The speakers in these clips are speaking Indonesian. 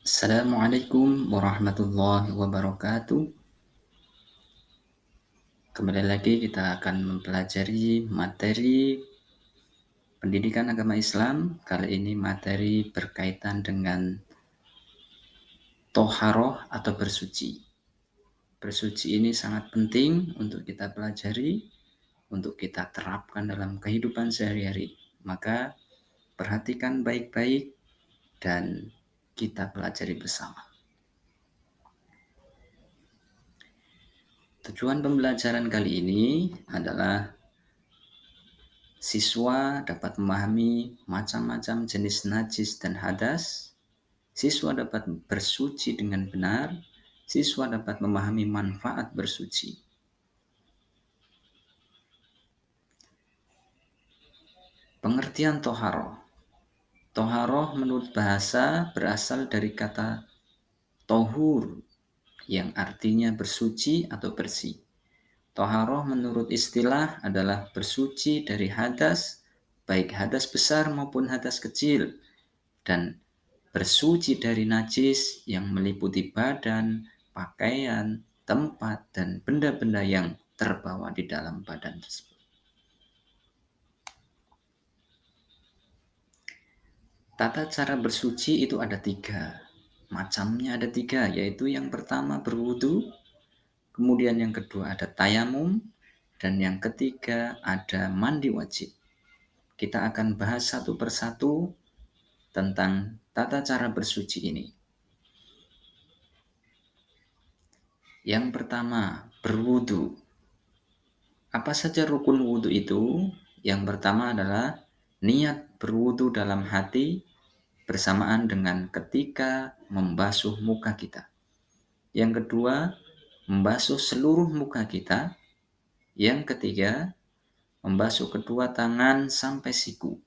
Assalamualaikum warahmatullahi wabarakatuh. Kembali lagi kita akan mempelajari materi pendidikan agama Islam. Kali ini materi berkaitan dengan toharoh atau bersuci. Bersuci ini sangat penting untuk kita pelajari, untuk kita terapkan dalam kehidupan sehari-hari. Maka perhatikan baik-baik dan kita pelajari bersama. Tujuan pembelajaran kali ini adalah siswa dapat memahami macam-macam jenis najis dan hadas. Siswa dapat bersuci dengan benar. Siswa dapat memahami manfaat bersuci. Pengertian toharoh. Toharoh menurut bahasa berasal dari kata tohur yang artinya bersuci atau bersih. Toharoh menurut istilah adalah bersuci dari hadas, baik hadas besar maupun hadas kecil, dan bersuci dari najis yang meliputi badan, pakaian, tempat, dan benda-benda yang terbawa di dalam badan tersebut. Tata cara bersuci itu ada 3. Macamnya ada 3, yaitu yang pertama berwudu, kemudian yang kedua ada tayamum, dan yang ketiga ada mandi wajib. Kita akan bahas satu persatu tentang tata cara bersuci ini. Yang pertama, berwudu. Apa saja rukun wudu itu? Yang pertama adalah niat berwudu dalam hati bersamaan dengan ketika membasuh muka kita. Yang kedua, membasuh seluruh muka kita. Yang ketiga, membasuh kedua tangan sampai siku.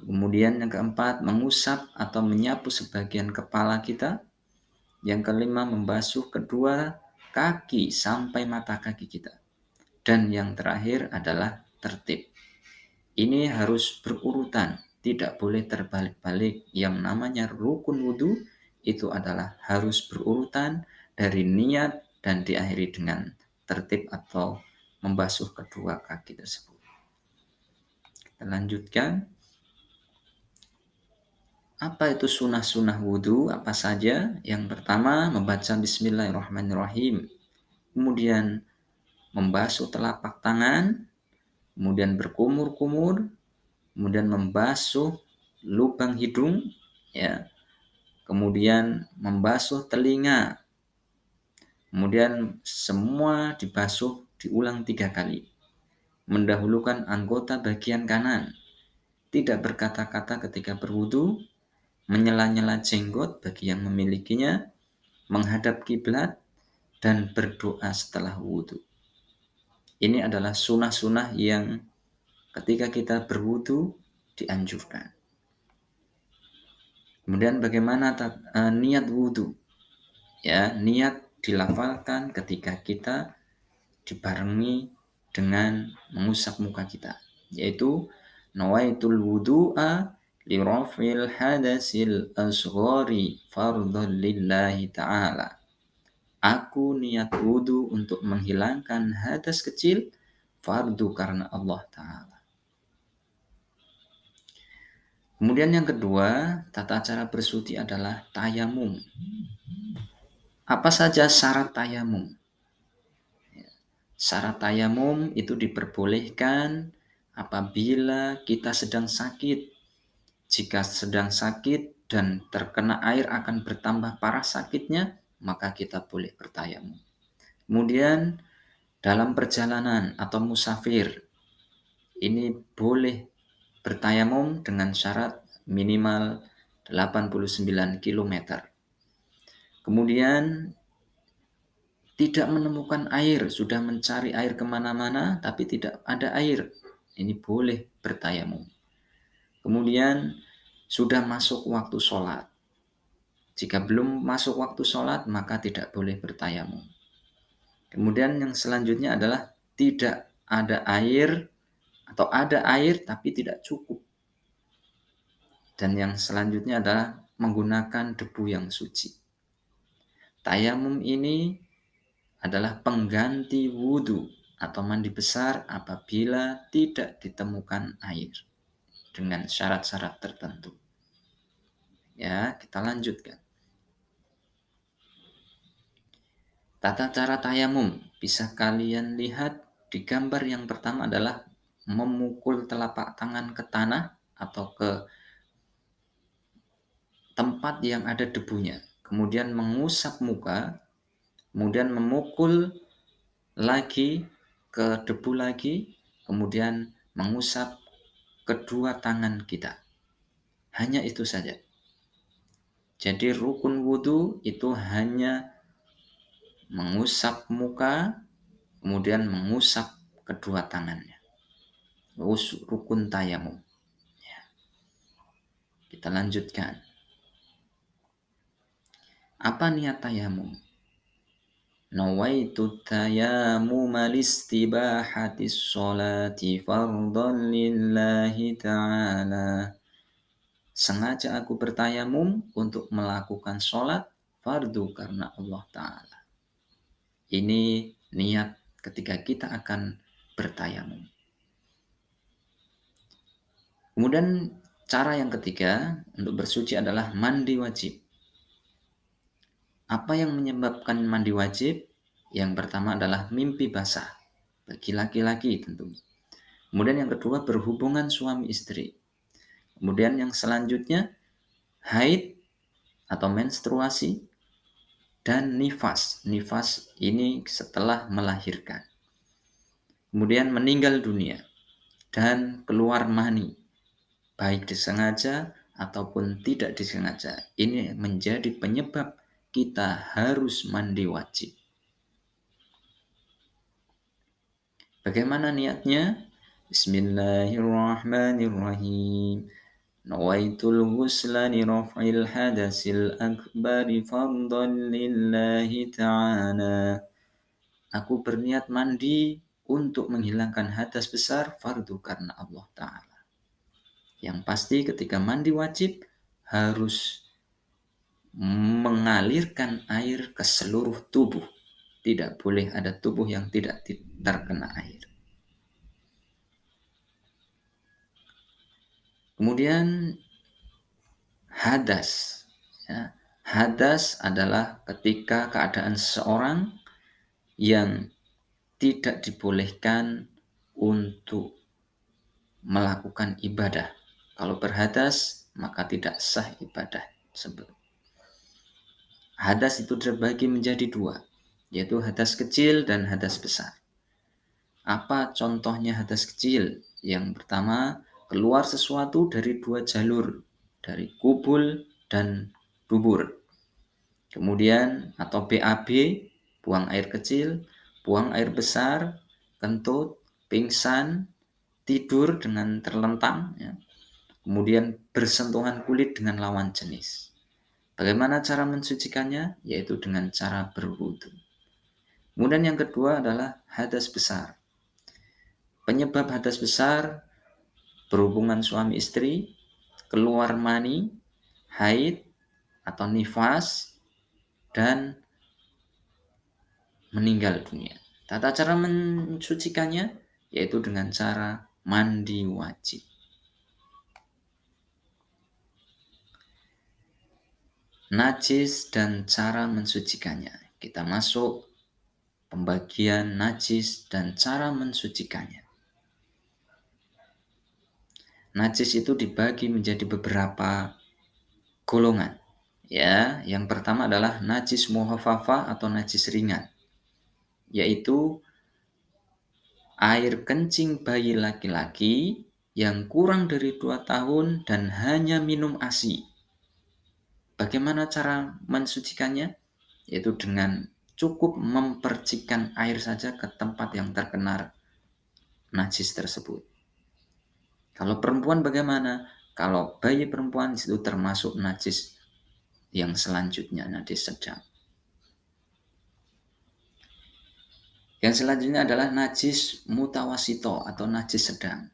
Kemudian yang keempat, mengusap atau menyapu sebagian kepala kita. Yang kelima, membasuh kedua kaki sampai mata kaki kita. Dan yang terakhir adalah tertib. Ini harus berurutan, tidak boleh terbalik-balik. Yang namanya rukun wudu itu adalah harus berurutan dari niat dan diakhiri dengan tertib atau membasuh kedua kaki tersebut. Kita lanjutkan. Apa itu sunnah-sunnah wudu? Apa saja? Yang pertama, membaca Bismillahirrahmanirrahim. Kemudian membasuh telapak tangan, kemudian berkumur-kumur, kemudian membasuh lubang hidung, ya. Kemudian membasuh telinga. Kemudian semua dibasuh diulang 3 kali. Mendahulukan anggota bagian kanan. Tidak berkata-kata ketika berwudu, menyela-nyela jenggot bagi yang memilikinya, menghadap kiblat, dan berdoa setelah wudu. Ini adalah sunnah-sunnah yang ketika kita berwudu dianjurkan. Kemudian bagaimana niat wudu? Ya, niat dilafalkan ketika kita dibarengi dengan mengusap muka kita, yaitu nawaitul wudu'a li rafil hadasil asghari fardhan lillahi ta'ala. Aku niat wudu untuk menghilangkan hadas kecil, fardu karena Allah Ta'ala. Kemudian yang kedua, tata cara bersuci adalah tayamum. Apa saja syarat tayamum? Syarat tayamum itu diperbolehkan apabila kita sedang sakit. Jika sedang sakit dan terkena air akan bertambah parah sakitnya, maka kita boleh bertayamum. Kemudian dalam perjalanan atau musafir, ini boleh bertayamum dengan syarat minimal 89 km. Kemudian tidak menemukan air, sudah mencari air kemana-mana tapi tidak ada air, ini boleh bertayamum. Kemudian sudah masuk waktu sholat. Jika belum masuk waktu sholat maka tidak boleh bertayamum. Kemudian yang selanjutnya adalah tidak ada air atau ada air tapi tidak cukup. Dan yang selanjutnya adalah menggunakan debu yang suci. Tayamum ini adalah pengganti wudhu atau mandi besar apabila tidak ditemukan air dengan syarat-syarat tertentu. Ya, kita lanjutkan. Tata cara tayamum bisa kalian lihat di gambar yang pertama adalah memukul telapak tangan ke tanah atau ke tempat yang ada debunya, kemudian mengusap muka, kemudian memukul lagi ke debu lagi, kemudian mengusap kedua tangan kita. Hanya itu saja. Jadi rukun wudhu itu hanya mengusap muka, kemudian mengusap kedua tangannya. Rukun tayamum. Ya. Kita lanjutkan. Apa niat tayamum? Nawaitu tayammuma listibahati sholati fardhan lillahi ta'ala. Sengaja aku bertayamum untuk melakukan sholat fardu karena Allah Ta'ala. Ini niat ketika kita akan bertayamum. Kemudian cara yang ketiga untuk bersuci adalah mandi wajib. Apa yang menyebabkan mandi wajib? Yang pertama adalah mimpi basah. Bagi laki-laki tentunya. Kemudian yang kedua berhubungan suami istri. Kemudian yang selanjutnya haid atau menstruasi dan nifas. Nifas ini setelah melahirkan. Kemudian meninggal dunia dan keluar mani. Baik disengaja ataupun tidak disengaja. Ini menjadi penyebab kita harus mandi wajib. Bagaimana niatnya? Bismillahirrahmanirrahim. Nawaitul ghusla li raf'il hadasil akbari fardhan lillahi ta'ala. Aku berniat mandi untuk menghilangkan hadas besar fardu karena Allah Ta'ala. Yang pasti ketika mandi wajib harus mengalirkan air ke seluruh tubuh. Tidak boleh ada tubuh yang tidak terkena air. Kemudian hadas. Ya, hadas adalah ketika keadaan seseorang yang tidak dibolehkan untuk melakukan ibadah. Kalau berhadas, maka tidak sah ibadah tersebut. Hadas itu terbagi menjadi dua, yaitu hadas kecil dan hadas besar. Apa contohnya hadas kecil? Yang pertama, keluar sesuatu dari dua jalur, dari kubul dan dubur. Kemudian atau BAB, buang air kecil, buang air besar, kentut, pingsan, tidur dengan terlentang, ya. Kemudian bersentuhan kulit dengan lawan jenis. Bagaimana cara mensucikannya? Yaitu dengan cara berwudu. Kemudian yang kedua adalah hadas besar. Penyebab hadas besar berhubungan suami istri, keluar mani, haid atau nifas, dan meninggal dunia. Tata cara mensucikannya yaitu dengan cara mandi wajib. Najis dan cara mensucikannya. Kita masuk pembagian najis dan cara mensucikannya. Najis itu dibagi menjadi beberapa golongan. Ya, yang pertama adalah najis muhaffafa atau najis ringan, yaitu air kencing bayi laki-laki yang kurang dari 2 tahun dan hanya minum ASI. Bagaimana cara mensucikannya? Yaitu dengan cukup mempercikan air saja ke tempat yang terkena najis tersebut. Kalau perempuan bagaimana? Kalau bayi perempuan itu termasuk najis yang selanjutnya, najis sedang. Yang selanjutnya adalah najis mutawasito atau najis sedang.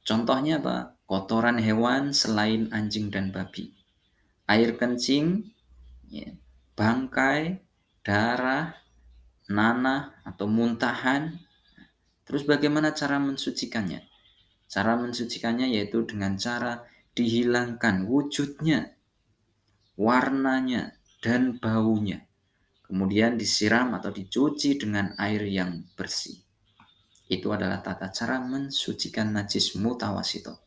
Contohnya apa? Kotoran hewan selain anjing dan babi. air kencing, ya, bangkai, darah, nanah atau muntahan. Terus bagaimana cara mensucikannya? Cara mensucikannya yaitu dengan cara dihilangkan wujudnya, warnanya, dan baunya. Kemudian disiram atau dicuci dengan air yang bersih. Itu adalah tata cara mensucikan najis mutawasito.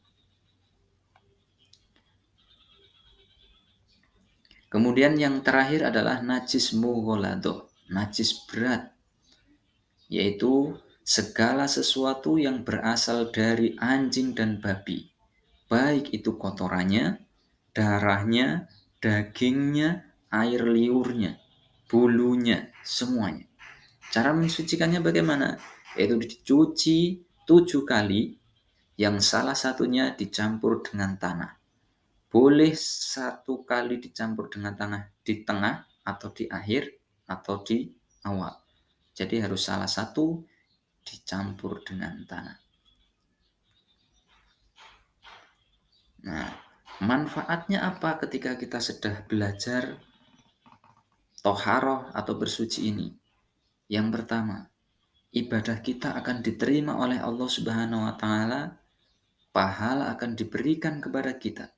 Kemudian yang terakhir adalah najis mughalladho, najis berat, yaitu segala sesuatu yang berasal dari anjing dan babi, baik itu kotorannya, darahnya, dagingnya, air liurnya, bulunya, semuanya. Cara mensucikannya bagaimana? Yaitu dicuci 7 kali, yang salah satunya dicampur dengan tanah. Boleh 1 kali dicampur dengan tanah di tengah atau di akhir atau di awal. Jadi harus salah satu dicampur dengan tanah. Nah, manfaatnya apa ketika kita sudah belajar toharoh atau bersuci ini? Yang pertama, ibadah kita akan diterima oleh Allah Subhanahu wa taala, pahala akan diberikan kepada kita.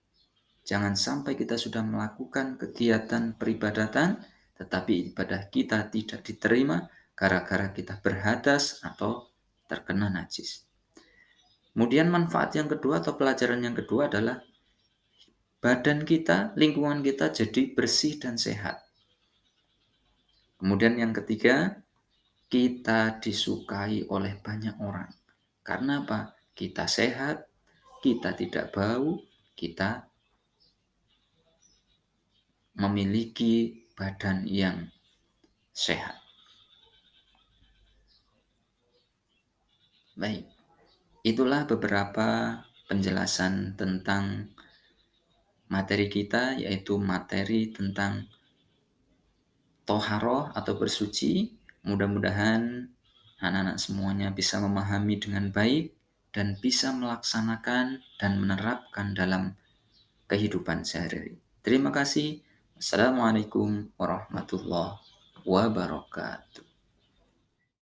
Jangan sampai kita sudah melakukan kegiatan peribadatan, tetapi ibadah kita tidak diterima gara-gara kita berhadas atau terkena najis. Kemudian manfaat yang kedua atau pelajaran yang kedua adalah badan kita, lingkungan kita jadi bersih dan sehat. Kemudian yang ketiga, kita disukai oleh banyak orang. Karena apa? Kita sehat, kita tidak bau, kita memiliki badan yang sehat. Baik, itulah beberapa penjelasan tentang materi kita, yaitu materi tentang toharoh atau bersuci. Mudah-mudahan anak-anak semuanya bisa memahami dengan baik dan bisa melaksanakan dan menerapkan dalam kehidupan sehari-hari. Terima kasih. Assalamualaikum warahmatullahi wabarakatuh.